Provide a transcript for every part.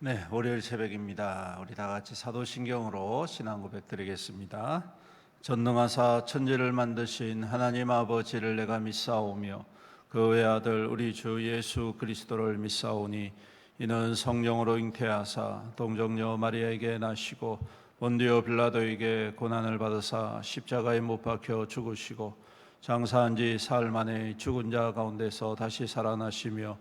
네, 월요일 새벽입니다. 우리 다 같이 사도신경으로 신앙 고백 드리겠습니다. 전능하사 천지를 만드신 하나님 아버지를 내가 믿사오며 그 외아들 우리 주 예수 그리스도를 믿사오니 이는 성령으로 잉태하사 동정녀 마리아에게 나시고 본디오 빌라도에게 고난을 받으사 십자가에 못 박혀 죽으시고 장사한 지 사흘 만에 죽은 자 가운데서 다시 살아나시며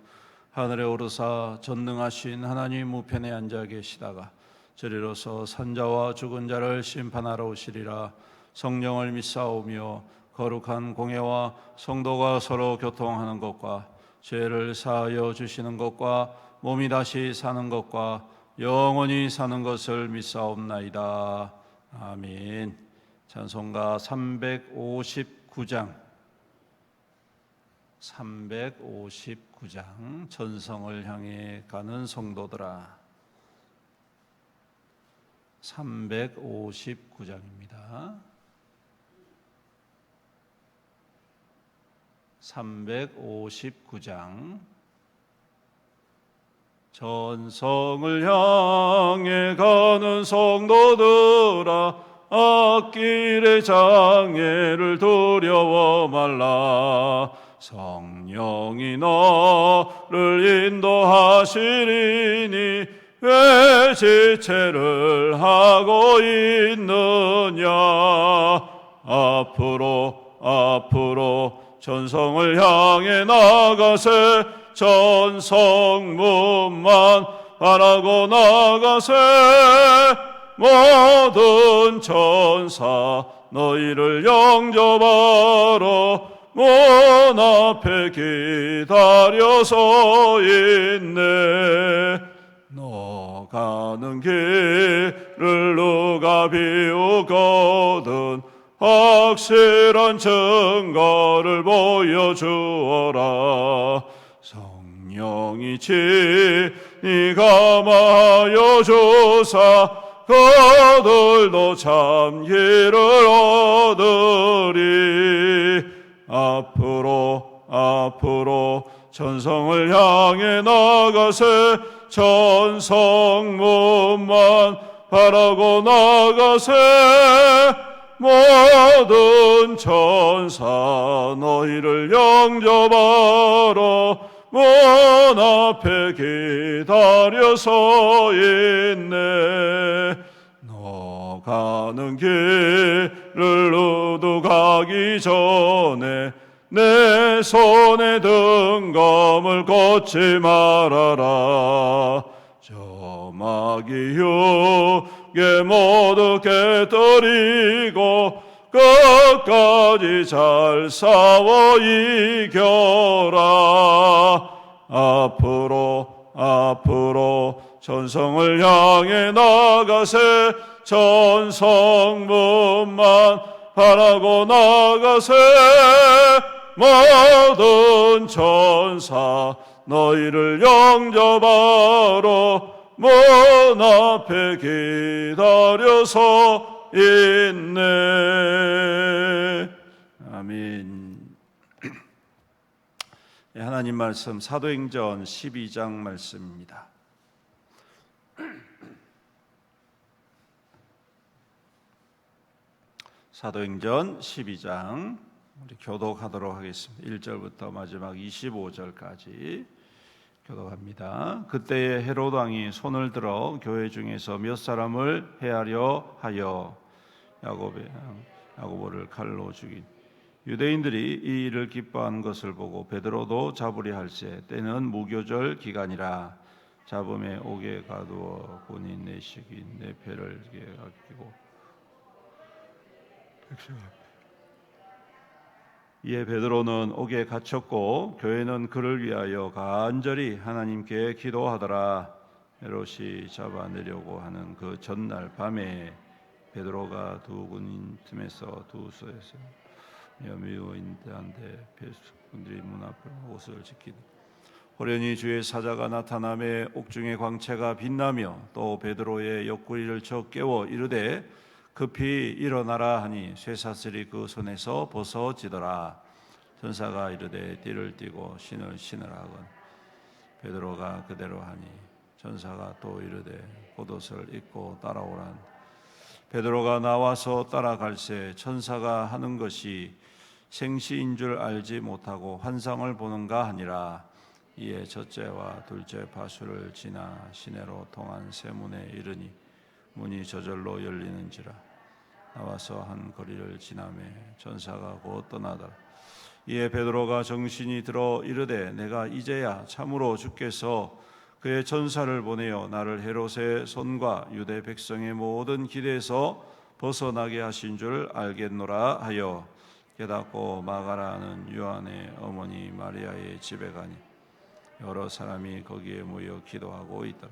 하늘에 오르사 전능하신 하나님 우편에 앉아 계시다가 저리로서 산자와 죽은 자를 심판하러 오시리라. 성령을 믿사오며 거룩한 공회와 성도가 서로 교통하는 것과 죄를 사하여 주시는 것과 몸이 다시 사는 것과 영원히 사는 것을 믿사옵나이다. 아멘. 찬송가 359장 359장 전성을 향해 가는 성도들아. 359장입니다. 359장 전성을 향해 가는 성도들아, 앞길의 장애를 두려워 말라. 성령이 너를 인도하시리니 왜 지체를 하고 있느냐. 앞으로 전성을 향해 나가세. 전성문만 바라고 나가세. 모든 천사 너희를 영접하러 문 앞에 기다려서 있네. 너 가는 길을 누가 비우거든 확실한 증거를 보여주어라. 성령이 친히 감화하여 주사 그들도 참 길을 얻으리. 앞으로 전성을 향해 나가세. 전성문만 바라고 나가세. 모든 천사 너희를 영접하러 문 앞에 기다려서 있네. 너 가는 길을 우두가기 전에 내 손에 든 검을 꽂지 말아라. 저 마귀 흉에 모두 깨뜨리고 끝까지 잘 싸워 이겨라. 앞으로 전성을 향해 나가세. 전성문만 바라고 나가세. 모든 천사 너희를 영접하러 문 앞에 기다려서 있네. 아멘. 하나님 말씀 사도행전 12장 말씀입니다. 사도행전 12장 우리 교독하도록 하겠습니다. 1절부터 마지막 25절까지 교독합니다. 그때에 헤롯 왕이 손을 들어 교회 중에서 몇 사람을 해하려 하여 야고보를 칼로 죽인. 유대인들이 이 일을 기뻐하는 것을 보고 베드로도 잡으려 할세. 때는 무교절 기간이라. 잡음에 옥에 가두어 군인 내식이 내 배를 아끼고 이에 베드로는 옥에 갇혔고 교회는 그를 위하여 간절히 하나님께 기도하더라. 헤롯이 잡아내려고 하는 그 전날 밤에 베드로가 두 군인 틈에서 두 소에서 여미오인들한테 배수꾼들이 문 앞을 옷을 지키니 호련히 주의 사자가 나타나매 옥중의 광채가 빛나며 또 베드로의 옆구리를 쳐 깨워 이르되 급히 일어나라 하니 쇠사슬이 그 손에서 벗어지더라. 천사가 이르되 띠를 띠고 신을 신으라 하건 베드로가 그대로 하니 천사가 또 이르되 겉옷을 입고 따라오란. 베드로가 나와서 따라갈새 천사가 하는 것이 생시인 줄 알지 못하고 환상을 보는가 하니라. 이에 첫째와 둘째 파수를 지나 시내로 통한 세문에 이르니 문이 저절로 열리는지라. 나와서 한 거리를 지나매 천사가 곧 떠나더라. 이에 베드로가 정신이 들어 이르되 내가 이제야 참으로 주께서 그의 천사를 보내어 나를 헤롯의 손과 유대 백성의 모든 기대에서 벗어나게 하신 줄 알겠노라 하여 깨닫고 마가라는 요한의 어머니 마리아의 집에 가니 여러 사람이 거기에 모여 기도하고 있더라.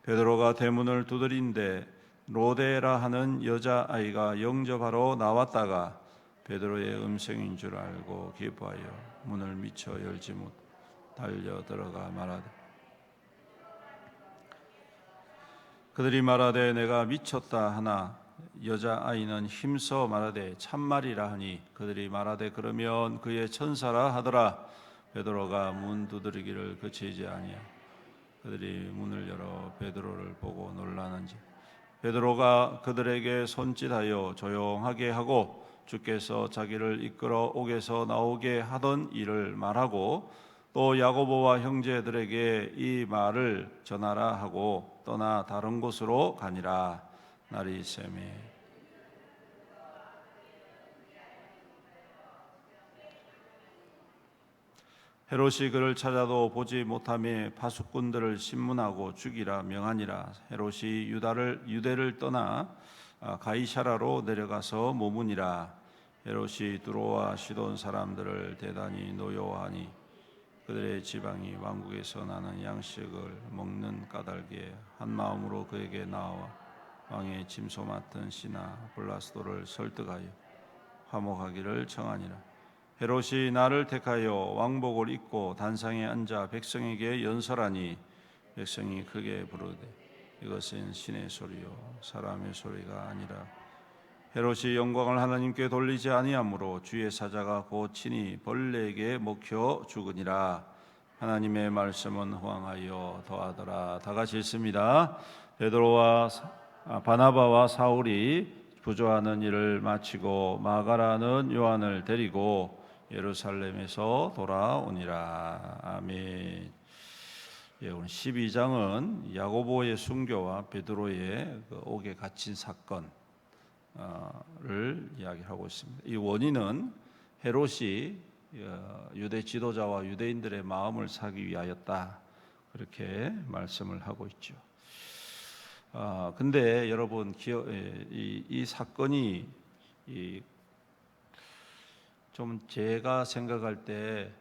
베드로가 대문을 두드린데 로데라 하는 여자아이가 영접하러 나왔다가 베드로의 음성인 줄 알고 기뻐하여 문을 미쳐 열지 못 달려 들어가 말하되 그들이 말하되 내가 미쳤다 하나 여자아이는 힘써 말하되 참말이라 하니 그들이 말하되 그러면 그의 천사라 하더라. 베드로가 문 두드리기를 그치지 아니하 그들이 문을 열어 베드로를 보고 놀라는지 베드로가 그들에게 손짓하여 조용하게 하고 주께서 자기를 이끌어 옥에서 나오게 하던 일을 말하고 또 야고보와 형제들에게 이 말을 전하라 하고 떠나 다른 곳으로 가니라. 날이 새매 헤롯이 그를 찾아도 보지 못하며 파수꾼들을 신문하고 죽이라 명하니라. 헤롯이 유대를 떠나 가이사라로 내려가서 머무니라. 헤롯이 두로와 시돈 사람들을 대단히 노여워하니 그들의 지방이 왕국에서 나는 양식을 먹는 까닭에 한 마음으로 그에게 나와 왕의 짐소 맡은 시나 블라스도를 설득하여 화목하기를 청하니라. 헤롯이 나를 택하여 왕복을 입고 단상에 앉아 백성에게 연설하니 백성이 크게 부르되 이것은 신의 소리요 사람의 소리가 아니라. 헤롯이 영광을 하나님께 돌리지 아니하므로 주의 사자가 곧 친히 벌레에게 먹혀 죽으니라. 하나님의 말씀은 후왕하여 더하더라. 다 같이 읽습니다. 베드로와 바나바와 사울이 부조하는 일을 마치고 마가라는 요한을 데리고 예루살렘에서 돌아오니라. 아멘. 예, 오늘 12장은 야고보의 순교와 베드로의 그 옥에 갇힌 사건을 이야기하고 있습니다. 이 원인은 헤롯이 유대 지도자와 유대인들의 마음을 사기 위하였다, 그렇게 말씀을 하고 있죠. 근데 여러분 이 사건이 좀 제가 생각할 때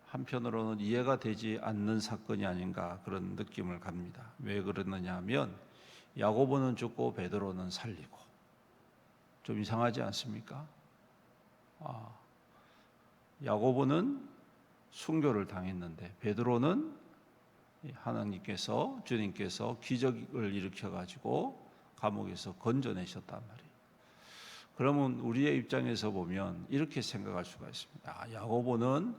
한편으로는 이해가 되지 않는 사건이 아닌가 그런 느낌을 갑니다. 왜 그러느냐 하면 야고보는 죽고 베드로는 살리고 좀 이상하지 않습니까? 야고보는 순교를 당했는데 베드로는 하나님께서 주님께서 기적을 일으켜 가지고 감옥에서 건져내셨단 말이에요. 그러면 우리의 입장에서 보면 이렇게 생각할 수가 있습니다. 야고보는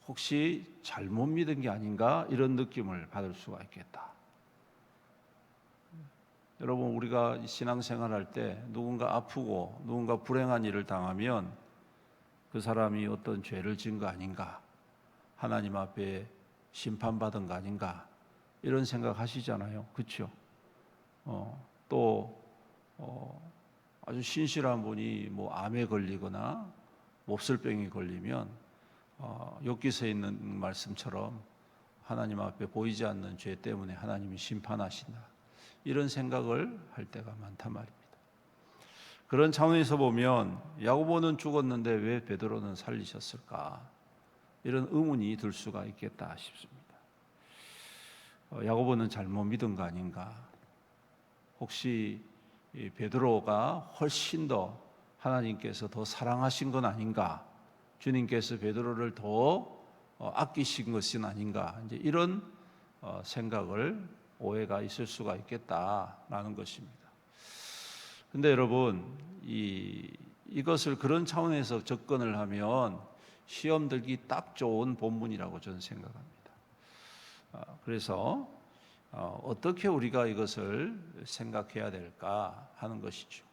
혹시 잘못 믿은 게 아닌가 이런 느낌을 받을 수가 있겠다. 여러분 우리가 신앙생활할 때 누군가 아프고 누군가 불행한 일을 당하면 그 사람이 어떤 죄를 지은 거 아닌가, 하나님 앞에 심판받은 거 아닌가 이런 생각 하시잖아요. 그렇죠? 또 아주 신실한 분이 뭐 암에 걸리거나 몹쓸병이 걸리면 욥기서에 있는 말씀처럼 하나님 앞에 보이지 않는 죄 때문에 하나님이 심판하신다, 이런 생각을 할 때가 많단 말입니다. 그런 차원에서 보면 야고보는 죽었는데 왜 베드로는 살리셨을까, 이런 의문이 들 수가 있겠다 싶습니다. 야고보는 잘못 믿은 거 아닌가, 혹시 베드로가 훨씬 더 하나님께서 더 사랑하신 건 아닌가, 주님께서 베드로를 더 아끼신 것은 아닌가, 이제 이런 생각을 오해가 있을 수가 있겠다라는 것입니다. 근데 여러분 이것을 그런 차원에서 접근을 하면 시험 들기 딱 좋은 본문이라고 저는 생각합니다. 그래서 어떻게 우리가 이것을 생각해야 될까 하는 것이죠.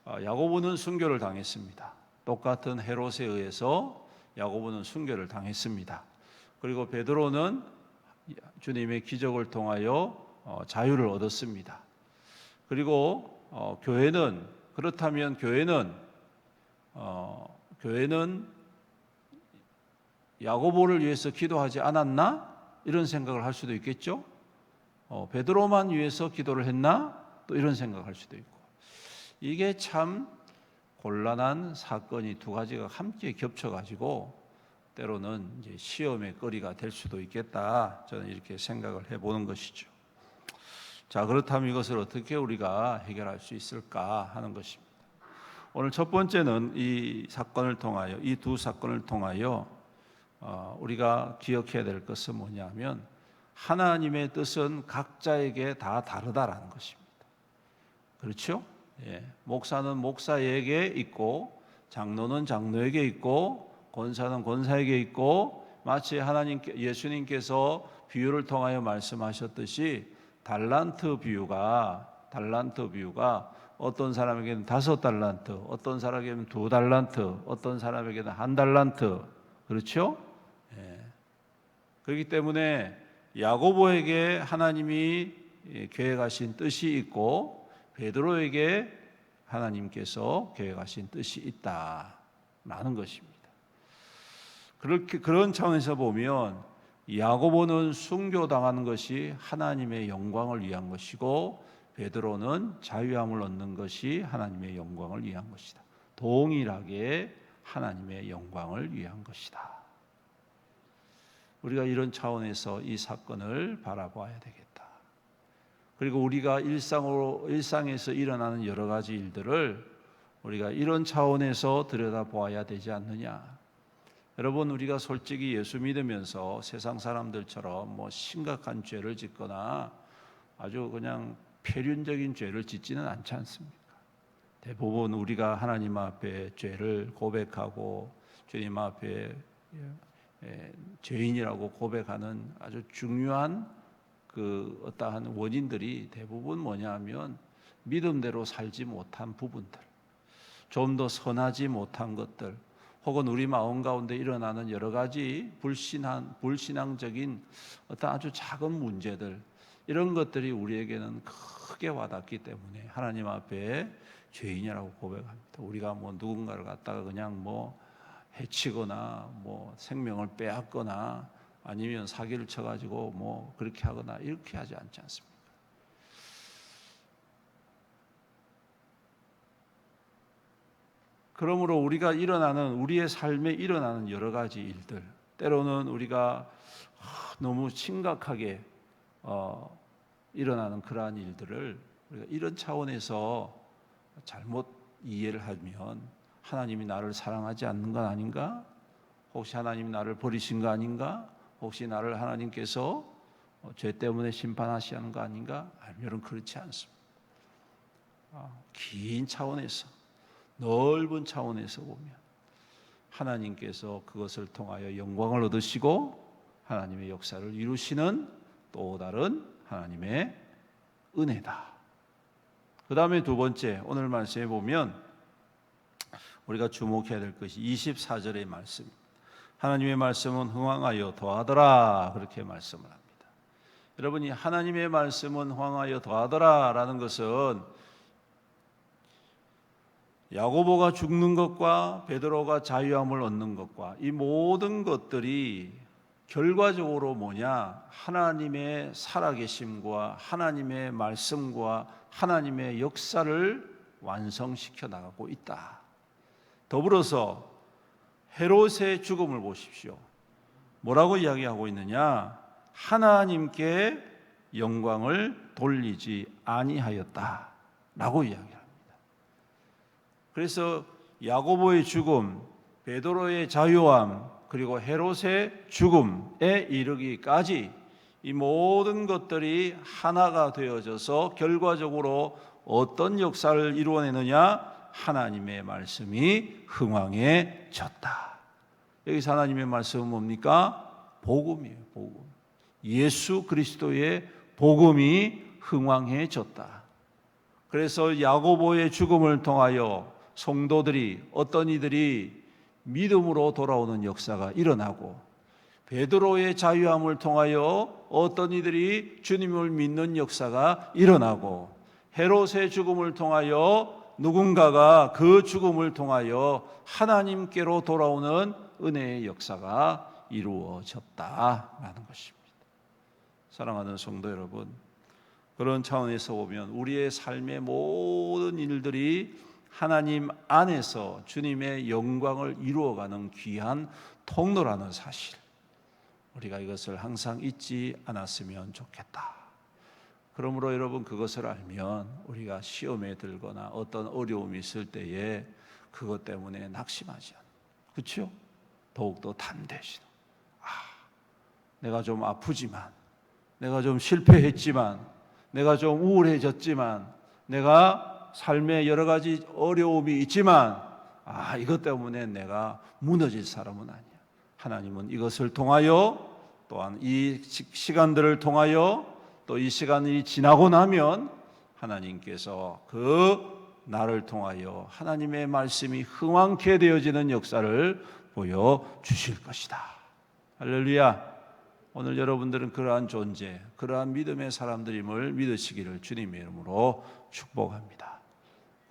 야고보는 순교를 당했습니다. 똑같은 헤롯에 의해서 야고보는 순교를 당했습니다. 그리고 베드로는 주님의 기적을 통하여 자유를 얻었습니다. 그리고 교회는 그렇다면 교회는 야고보를 위해서 기도하지 않았나? 이런 생각을 할 수도 있겠죠. 베드로만 위해서 기도를 했나? 또 이런 생각을 할 수도 있고. 이게 참 곤란한 사건이 두 가지가 함께 겹쳐가지고 때로는 이제 시험의 거리가 될 수도 있겠다. 저는 이렇게 생각을 해보는 것이죠. 자, 그렇다면 이것을 어떻게 우리가 해결할 수 있을까 하는 것입니다. 오늘 첫 번째는 이 두 사건을 통하여 우리가 기억해야 될 것은 뭐냐면 하나님의 뜻은 각자에게 다 다르다라는 것입니다. 그렇죠? 목사는 목사에게 있고 장로는 장로에게 있고 권사는 권사에게 있고 마치 예수님께서 비유를 통하여 말씀하셨듯이 달란트 비유가 어떤 사람에게는 5달란트, 어떤 사람에게는 2달란트, 어떤 사람에게는 1달란트, 그렇죠? 그렇기 때문에 야고보에게 하나님이 계획하신 뜻이 있고 베드로에게 하나님께서 계획하신 뜻이 있다라는 것입니다. 그런 차원에서 보면 야고보는 순교당하는 것이 하나님의 영광을 위한 것이고 베드로는 자유함을 얻는 것이 하나님의 영광을 위한 것이다. 동일하게 하나님의 영광을 위한 것이다. 우리가 이런 차원에서 이 사건을 바라봐야 되겠다. 그리고 우리가 일상에서 일어나는 여러 가지 일들을 우리가 이런 차원에서 들여다보아야 되지 않느냐. 여러분, 우리가 솔직히 예수 믿으면서 세상 사람들처럼 심각한 죄를 짓거나 아주 그냥 표륜적인 죄를 짓지는 않지 않습니까? 대부분 우리가 하나님 앞에 죄를 고백하고 주님 앞에 죄인이라고 고백하는 아주 중요한 어떠한 원인들이 대부분 뭐냐면 믿음대로 살지 못한 부분들, 좀 더 선하지 못한 것들, 혹은 우리 마음 가운데 일어나는 여러 가지 불신앙적인 어떤 아주 작은 문제들, 이런 것들이 우리에게는 크게 와닿기 때문에 하나님 앞에 죄인이라고 고백합니다. 우리가 누군가를 갖다가 그냥 해치거나 생명을 빼앗거나 아니면 사기를 쳐가지고 그렇게 하거나 이렇게 하지 않지 않습니까? 그러므로 우리의 삶에 일어나는 여러 가지 일들, 때로는 우리가 너무 심각하게 일어나는 그러한 일들을 우리가 이런 차원에서 잘못 이해를 하면 하나님이 나를 사랑하지 않는 건 아닌가? 혹시 하나님이 나를 버리신 거 아닌가? 혹시 나를 하나님께서 죄 때문에 심판하시는 거 아닌가? 아니면 그렇지 않습니다. 긴 차원에서, 넓은 차원에서 보면 하나님께서 그것을 통하여 영광을 얻으시고 하나님의 역사를 이루시는 또 다른 하나님의 은혜다. 그 다음에 두 번째, 오늘 말씀에 보면 우리가 주목해야 될 것이 24절의 말씀입니다. 하나님의 말씀은 흥왕하여 더하더라, 그렇게 말씀을 합니다. 여러분이 하나님의 말씀은 흥왕하여 더하더라 라는 것은 야고보가 죽는 것과 베드로가 자유함을 얻는 것과 이 모든 것들이 결과적으로 뭐냐? 하나님의 살아계심과 하나님의 말씀과 하나님의 역사를 완성시켜 나가고 있다. 더불어서 헤롯의 죽음을 보십시오. 뭐라고 이야기하고 있느냐? 하나님께 영광을 돌리지 아니하였다라고 이야기합니다. 그래서 야고보의 죽음, 베드로의 자유함, 그리고 헤롯의 죽음에 이르기까지 이 모든 것들이 하나가 되어져서 결과적으로 어떤 역사를 이루어내느냐? 하나님의 말씀이 흥왕해졌다. 여기서 하나님의 말씀은 뭡니까? 복음이에요. 복음. 예수 그리스도의 복음이 흥왕해졌다. 그래서 야고보의 죽음을 통하여 성도들이, 어떤 이들이 믿음으로 돌아오는 역사가 일어나고, 베드로의 자유함을 통하여 어떤 이들이 주님을 믿는 역사가 일어나고, 헤롯의 죽음을 통하여 누군가가 그 죽음을 통하여 하나님께로 돌아오는 은혜의 역사가 이루어졌다라는 것입니다. 사랑하는 성도 여러분, 그런 차원에서 보면 우리의 삶의 모든 일들이 하나님 안에서 주님의 영광을 이루어가는 귀한 통로라는 사실, 우리가 이것을 항상 잊지 않았으면 좋겠다. 그러므로 여러분, 그것을 알면 우리가 시험에 들거나 어떤 어려움이 있을 때에 그것 때문에 낙심하지 않아요. 그렇죠? 더욱더 담대해지는, 내가 좀 아프지만, 내가 좀 실패했지만, 내가 좀 우울해졌지만, 내가 삶에 여러 가지 어려움이 있지만, 이것 때문에 내가 무너질 사람은 아니야. 하나님은 이것을 통하여, 또한 이 시간들을 통하여, 또 이 시간이 지나고 나면 하나님께서 그 나를 통하여 하나님의 말씀이 흥왕케 되어지는 역사를 보여주실 것이다. 할렐루야. 오늘 여러분들은 그러한 존재, 그러한 믿음의 사람들임을 믿으시기를 주님의 이름으로 축복합니다.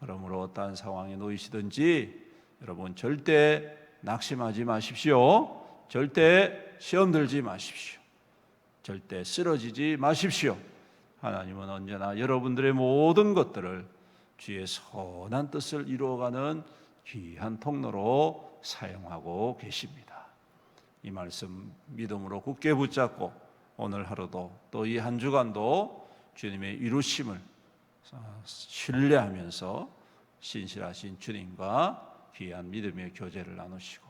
그러므로 어떠한 상황에 놓이시든지 여러분 절대 낙심하지 마십시오. 절대 시험 들지 마십시오. 절대 쓰러지지 마십시오. 하나님은 언제나 여러분들의 모든 것들을 주의 선한 뜻을 이루어가는 귀한 통로로 사용하고 계십니다. 이 말씀 믿음으로 굳게 붙잡고 오늘 하루도 또 이 한 주간도 주님의 이루심을 신뢰하면서 신실하신 주님과 귀한 믿음의 교제를 나누시고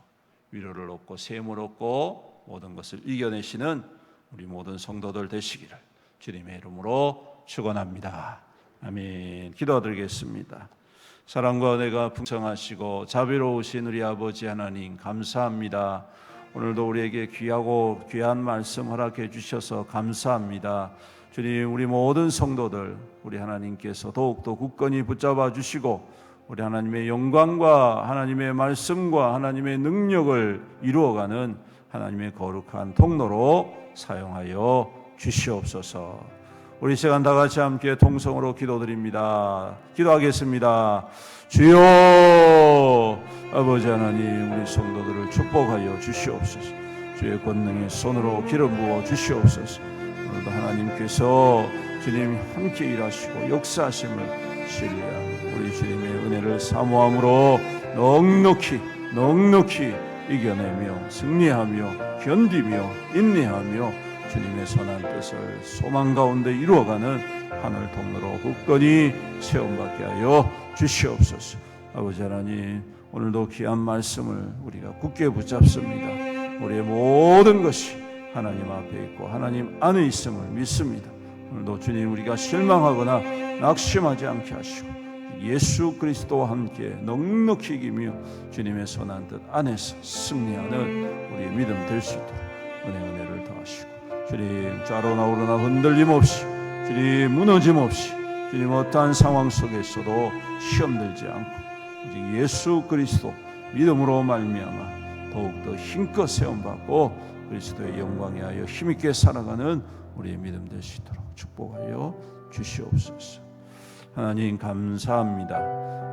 위로를 얻고 셈을 얻고 모든 것을 이겨내시는 우리 모든 성도들 되시기를 주님의 이름으로 축원합니다. 아멘. 기도드리겠습니다. 사랑과 은혜가 풍성하시고 자비로우신 우리 아버지 하나님, 감사합니다. 오늘도 우리에게 귀하고 귀한 말씀 허락해 주셔서 감사합니다. 주님, 우리 모든 성도들 우리 하나님께서 더욱더 굳건히 붙잡아 주시고 우리 하나님의 영광과 하나님의 말씀과 하나님의 능력을 이루어가는 하나님의 거룩한 통로로 사용하여 주시옵소서. 우리 시간 다 같이 함께 통성으로 기도드립니다. 기도하겠습니다. 주여, 아버지 하나님, 우리 성도들을 축복하여 주시옵소서. 주의 권능의 손으로 기름 부어 주시옵소서. 오늘도 하나님께서 주님 함께 일하시고 역사하심을 신뢰하고 우리 주님의 은혜를 사모함으로 넉넉히 이겨내며 승리하며 견디며 인내하며 주님의 선한 뜻을 소망 가운데 이루어가는 하늘 통로로 굳건히 체험받게 하여 주시옵소서. 아버지 하나님, 오늘도 귀한 말씀을 우리가 굳게 붙잡습니다. 우리의 모든 것이 하나님 앞에 있고 하나님 안에 있음을 믿습니다. 오늘도 주님, 우리가 실망하거나 낙심하지 않게 하시고 예수 그리스도와 함께 넉넉히 이기며 주님의 선한 뜻 안에서 승리하는 우리의 믿음 될 수 있도록 은혜를 더하시고 주님, 좌로나 우로나 흔들림 없이, 주님 무너짐 없이, 주님 어떠한 상황 속에서도 시험 들지 않고 오직 예수 그리스도 믿음으로 말미암아 더욱더 힘껏 세움받고 그리스도의 영광에 하여 힘있게 살아가는 우리의 믿음 될 수 있도록 축복하여 주시옵소서. 하나님 감사합니다.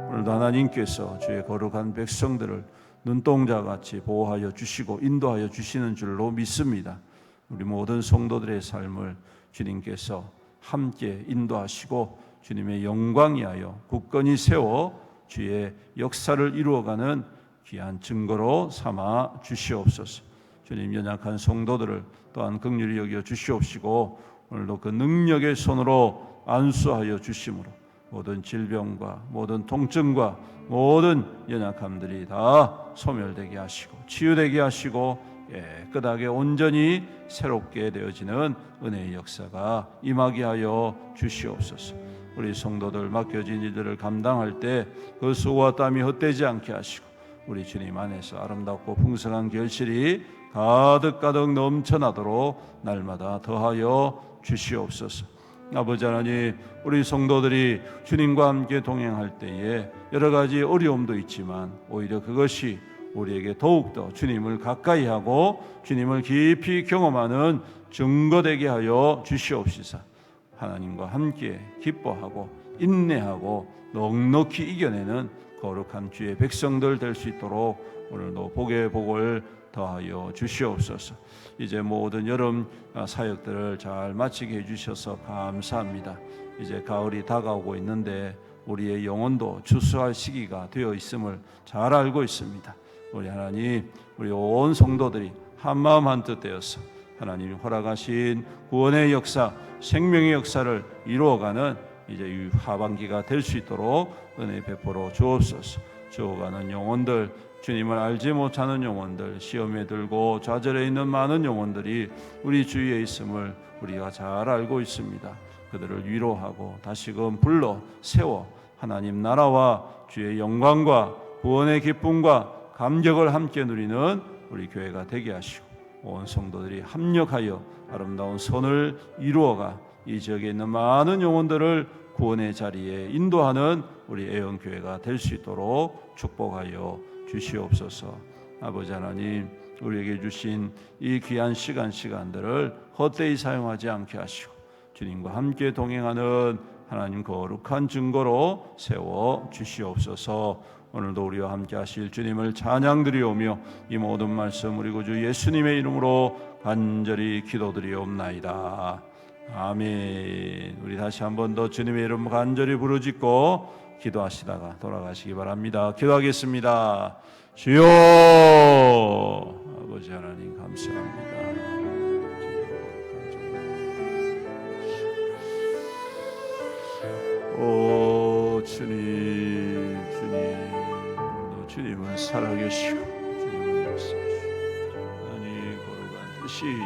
오늘도 하나님께서 주의 거룩한 백성들을 눈동자같이 보호하여 주시고 인도하여 주시는 줄로 믿습니다. 우리 모든 성도들의 삶을 주님께서 함께 인도하시고 주님의 영광이 하여 굳건히 세워 주의 역사를 이루어가는 귀한 증거로 삼아 주시옵소서. 주님, 연약한 성도들을 또한 긍휼히 여겨 주시옵시고 오늘도 그 능력의 손으로 안수하여 주심으로 모든 질병과 모든 통증과 모든 연약함들이 다 소멸되게 하시고 치유되게 하시고 깨끗하게 온전히 새롭게 되어지는 은혜의 역사가 임하게 하여 주시옵소서. 우리 성도들 맡겨진 일들을 감당할 때 그 수고와 땀이 헛되지 않게 하시고 우리 주님 안에서 아름답고 풍성한 결실이 가득가득 넘쳐나도록 날마다 더하여 주시옵소서. 아버지 하나님, 우리 성도들이 주님과 함께 동행할 때에 여러 가지 어려움도 있지만 오히려 그것이 우리에게 더욱더 주님을 가까이 하고 주님을 깊이 경험하는 증거되게 하여 주시옵시사. 하나님과 함께 기뻐하고 인내하고 넉넉히 이겨내는 거룩한 주의 백성들 될 수 있도록 오늘도 복의 복을 더하여 주시옵소서. 이제 모든 여름 사역들을 잘 마치게 해주셔서 감사합니다. 이제 가을이 다가오고 있는데 우리의 영혼도 추수할 시기가 되어 있음을 잘 알고 있습니다. 우리 하나님, 우리 온 성도들이 한마음 한뜻 되어서 하나님이 허락하신 구원의 역사, 생명의 역사를 이루어가는 이제 이 하반기가 될 수 있도록 은혜 베풀어 주옵소서. 죽어가는 영혼들, 주님을 알지 못하는 영혼들, 시험에 들고 좌절해 있는 많은 영혼들이 우리 주위에 있음을 우리가 잘 알고 있습니다. 그들을 위로하고 다시금 불러 세워 하나님 나라와 주의 영광과 구원의 기쁨과 감격을 함께 누리는 우리 교회가 되게 하시고 온 성도들이 합력하여 아름다운 선을 이루어가 이 지역에 있는 많은 영혼들을 구원의 자리에 인도하는 우리 애원교회가 될 수 있도록 축복하여 주시옵소서. 아버지 하나님, 우리에게 주신 이 귀한 시간들을 헛되이 사용하지 않게 하시고 주님과 함께 동행하는 하나님 거룩한 증거로 세워 주시옵소서. 오늘도 우리와 함께 하실 주님을 찬양드리오며 이 모든 말씀 우리 구주 예수님의 이름으로 간절히 기도드리옵나이다. 아멘. 우리 다시 한 번 더 주님의 이름 간절히 부르짖고 기도하시다가 돌아가시기 바랍니다. 기도하겠습니다. 주여, 아버지 하나님 감사합니다. 오 주님, 주님은 살아계시고